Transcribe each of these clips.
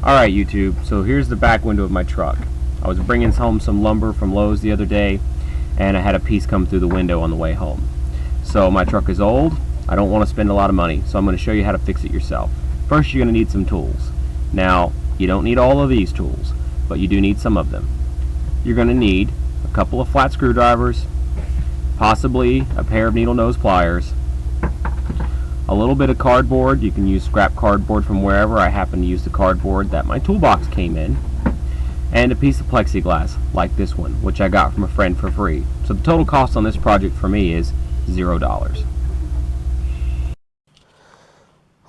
Alright YouTube, so here's the back window of my truck. I was bringing home some lumber from Lowe's the other day, and I had a piece come through the window on the way home. So my truck is old, I don't want to spend a lot of money, so I'm going to show you how to fix it yourself. First, you're going to need some tools. Now, you don't need all of these tools, but you do need some of them. You're going to need a couple of flat screwdrivers, possibly a pair of needle nose pliers, a little bit of cardboard. You can use scrap cardboard from wherever. I happen to use the cardboard that my toolbox came in, and a piece of plexiglass like this one, which I got from a friend for free. So the total cost on this project for me is $0.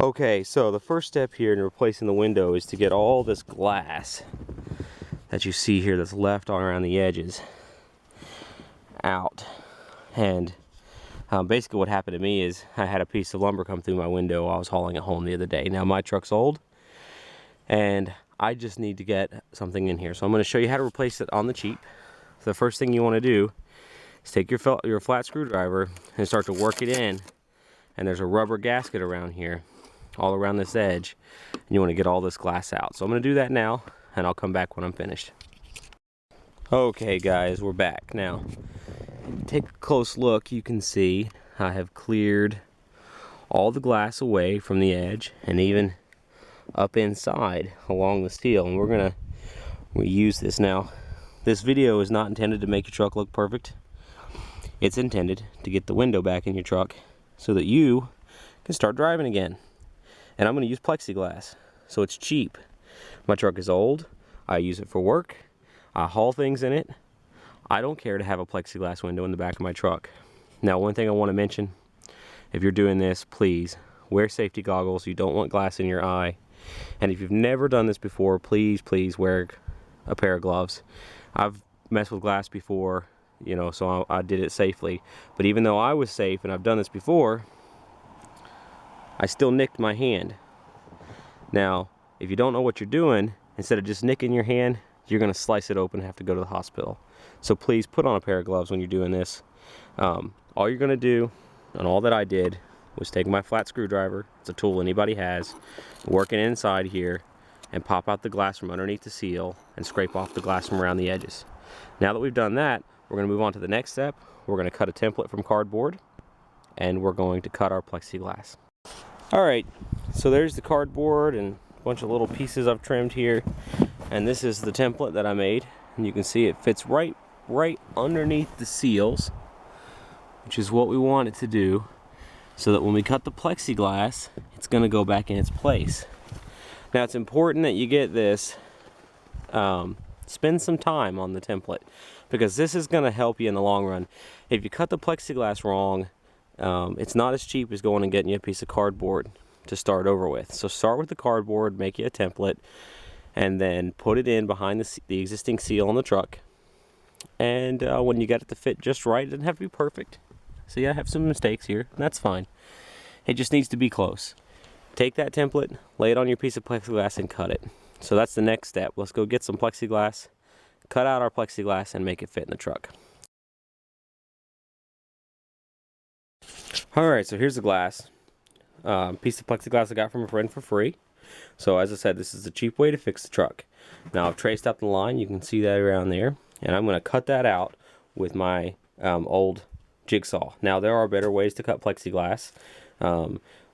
Okay, so the first step here in replacing the window is to get all this glass that you see here that's left on around the edges out. And basically what happened to me is I had a piece of lumber come through my window while I was hauling it home the other day. Now my truck's old and I just need to get something in here. So I'm going to show you how to replace it on the cheap. So the first thing you want to do is take your flat screwdriver and start to work it in. And there's a rubber gasket around here, all around this edge. And you want to get all this glass out. So I'm going to do that now and I'll come back when I'm finished. Okay guys, we're back. Now, take a close look. You can see I have cleared all the glass away from the edge and even up inside along the steel, and we're gonna reuse this. Now, this video is not intended to make your truck look perfect. It's intended to get the window back in your truck so that you can start driving again. And I'm going to use plexiglass, so it's cheap. My truck is old. I use it for work. I haul things in it. I don't care to have a plexiglass window in the back of my truck. Now, one thing I want to mention, if you're doing this, please wear safety goggles. You don't want glass in your eye. And if you've never done this before, please wear a pair of gloves. I've messed with glass before, you know, so I did it safely. But even though I was safe and I've done this before, I still nicked my hand. Now, if you don't know what you're doing, instead of just nicking your hand, you're going to slice it open and have to go to the hospital. So please put on a pair of gloves when you're doing this. All you're going to do, and all that I did, was take my flat screwdriver, it's a tool anybody has, work it inside here, and pop out the glass from underneath the seal, and scrape off the glass from around the edges. Now that we've done that, we're going to move on to the next step. We're going to cut a template from cardboard, and we're going to cut our plexiglass. Alright, so there's the cardboard and a bunch of little pieces I've trimmed here, and this is the template that I made, and you can see it fits right underneath the seals, which is what we want it to do, so that when we cut the plexiglass, it's going to go back in its place. Now it's important that you get this, spend some time on the template, because this is going to help you in the long run. If you cut the plexiglass wrong, it's not as cheap as going and getting you a piece of cardboard to start over with. So start with the cardboard, make you a template, and then put it in behind the existing seal on the truck. And when you get it to fit just right, it doesn't have to be perfect. See, I have some mistakes here, and that's fine. It just needs to be close. Take that template, lay it on your piece of plexiglass, and cut it. So that's the next step. Let's go get some plexiglass, cut out our plexiglass, and make it fit in the truck. Alright, so here's the glass. Piece of plexiglass I got from a friend for free. So as I said, this is a cheap way to fix the truck. Now I've traced out the line, you can see that around there, and I'm going to cut that out with my old jigsaw. Now there are better ways to cut plexiglass.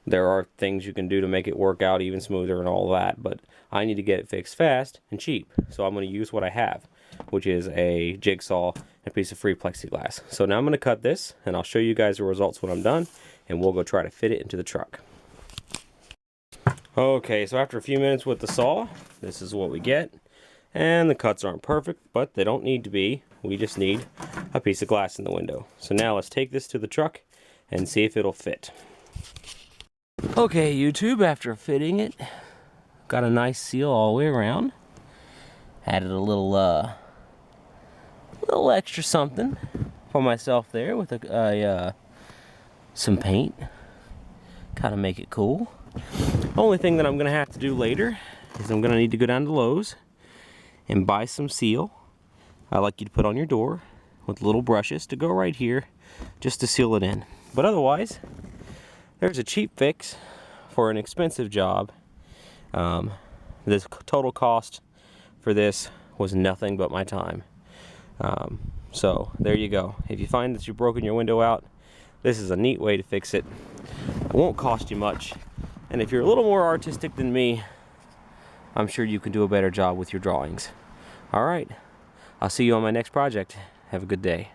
There are things you can do to make it work out even smoother and all that, but I need to get it fixed fast and cheap. So I'm going to use what I have, which is a jigsaw and a piece of free plexiglass. So now I'm going to cut this, and I'll show you guys the results when I'm done, and we'll go try to fit it into the truck. Okay, so after a few minutes with the saw, this is what we get. And the cuts aren't perfect, but they don't need to be. We just need a piece of glass in the window. So now let's take this to the truck and see if it'll fit. Okay, YouTube, after fitting it, got a nice seal all the way around. Added a little extra something for myself there with some paint. Kind of make it cool. Only thing that I'm going to have to do later is I'm going to need to go down to Lowe's and buy some seal. I like you to put on your door with little brushes to go right here just to seal it in. But otherwise, there's a cheap fix for an expensive job. this total cost for this was nothing but my time. So there you go. If you find that you've broken your window out, this is a neat way to fix it. It won't cost you much, and if you're a little more artistic than me, I'm sure you can do a better job with your drawings. All right, I'll see you on my next project. Have a good day.